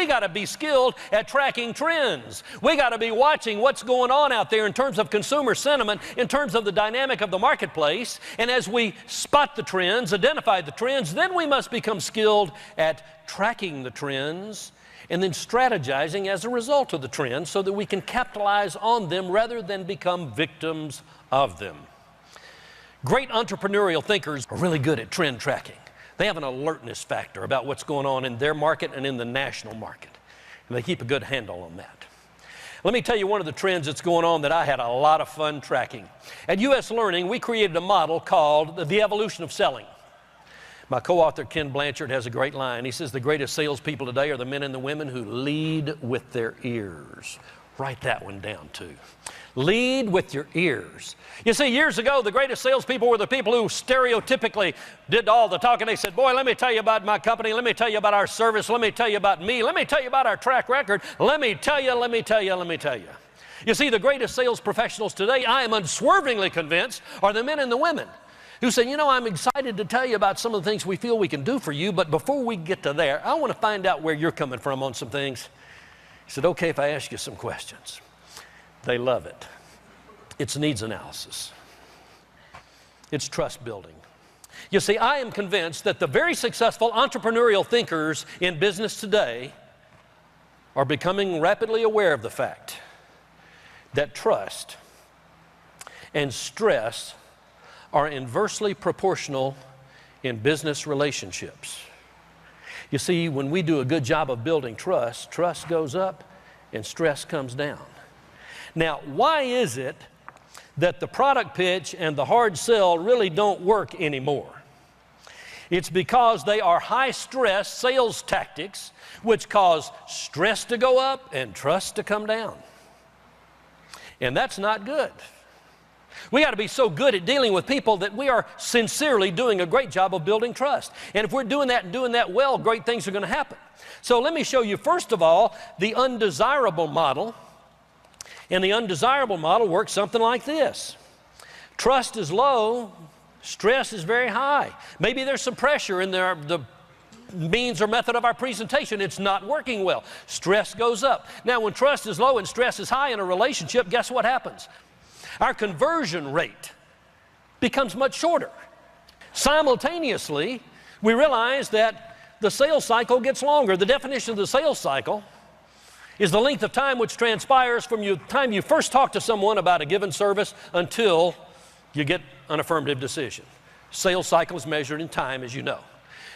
we got to be skilled at tracking trends. We got to be watching what's going on out there in terms of consumer sentiment, in terms of the dynamic of the marketplace. And as we spot the trends, identify the trends, then we must become skilled at tracking the trends and then strategizing as a result of the trends so that we can capitalize on them rather than become victims of them. Great entrepreneurial thinkers are really good at trend tracking. They have an alertness factor about what's going on in their market and in the national market. And they keep a good handle on that. Let me tell you one of the trends that's going on that I had a lot of fun tracking. At U.S. Learning, we created a model called The Evolution of Selling. My co-author, Ken Blanchard, has a great line. He says, the greatest salespeople today are the men and the women who lead with their ears. Write that one down, too. Lead with your ears. You see, years ago, the greatest salespeople were the people who stereotypically did all the talking. They said, boy, let me tell you about my company. Let me tell you about our service. Let me tell you about me. Let me tell you about our track record. Let me tell you, let me tell you, let me tell you. You see, the greatest sales professionals today, I am unswervingly convinced, are the men and the women who say, you know, I'm excited to tell you about some of the things we feel we can do for you, but before we get to there, I want to find out where you're coming from on some things. He said, okay, if I ask you some questions. They love it. It's needs analysis. It's trust building. You see, I am convinced that the very successful entrepreneurial thinkers in business today are becoming rapidly aware of the fact that trust and stress are inversely proportional in business relationships. You see, when we do a good job of building trust, trust goes up and stress comes down. Now, why is it that the product pitch and the hard sell really don't work anymore? It's because they are high-stress sales tactics which cause stress to go up and trust to come down. And that's not good. We got to be so good at dealing with people that we are sincerely doing a great job of building trust. And if we're doing that and doing that well, great things are going to happen. So let me show you, first of all, the undesirable model. And the undesirable model works something like this. Trust is low, stress is very high. Maybe there's some pressure in the means or method of our presentation. It's not working well. Stress goes up. Now, when trust is low and stress is high in a relationship, guess what happens? Our conversion rate becomes much shorter. Simultaneously, we realize that the sales cycle gets longer. The definition of the sales cycle is the length of time which transpires from the time you first talk to someone about a given service until you get an affirmative decision. Sales cycle is measured in time, as you know.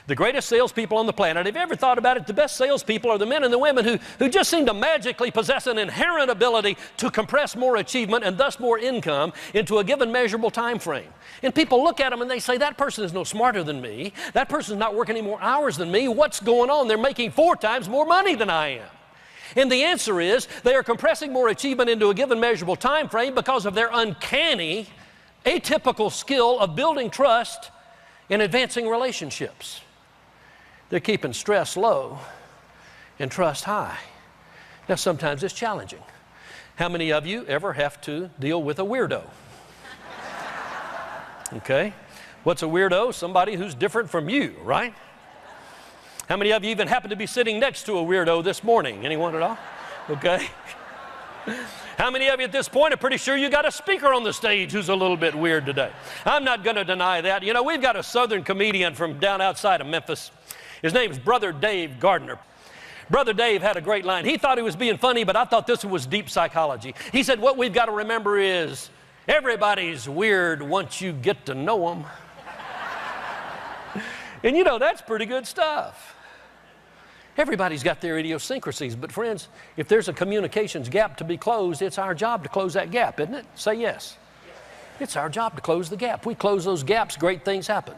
The greatest salespeople on the planet, have you ever thought about it? The best salespeople are the men and the women who just seem to magically possess an inherent ability to compress more achievement and thus more income into a given measurable time frame. And people look at them and they say, that person is no smarter than me. That person is not working any more hours than me. What's going on? They're making 4 times more money than I am. And the answer is they are compressing more achievement into a given measurable time frame because of their uncanny, atypical skill of building trust and advancing relationships. They're keeping stress low and trust high. Now, sometimes it's challenging. How many of you ever have to deal with a weirdo? Okay? What's a weirdo? Somebody who's different from you, right? How many of you even happen to be sitting next to a weirdo this morning? Anyone at all? Okay. How many of you at this point are pretty sure you got a speaker on the stage who's a little bit weird today? I'm not going to deny that. You know, we've got a southern comedian from down outside of Memphis. His name's Brother Dave Gardner. Brother Dave had a great line. He thought he was being funny, but I thought this one was deep psychology. He said, what we've got to remember is everybody's weird once you get to know them. And you know, that's pretty good stuff. Everybody's got their idiosyncrasies, but friends, if there's a communications gap to be closed, it's our job to close that gap, isn't it? Say yes. It's our job to close the gap. We close those gaps, great things happen.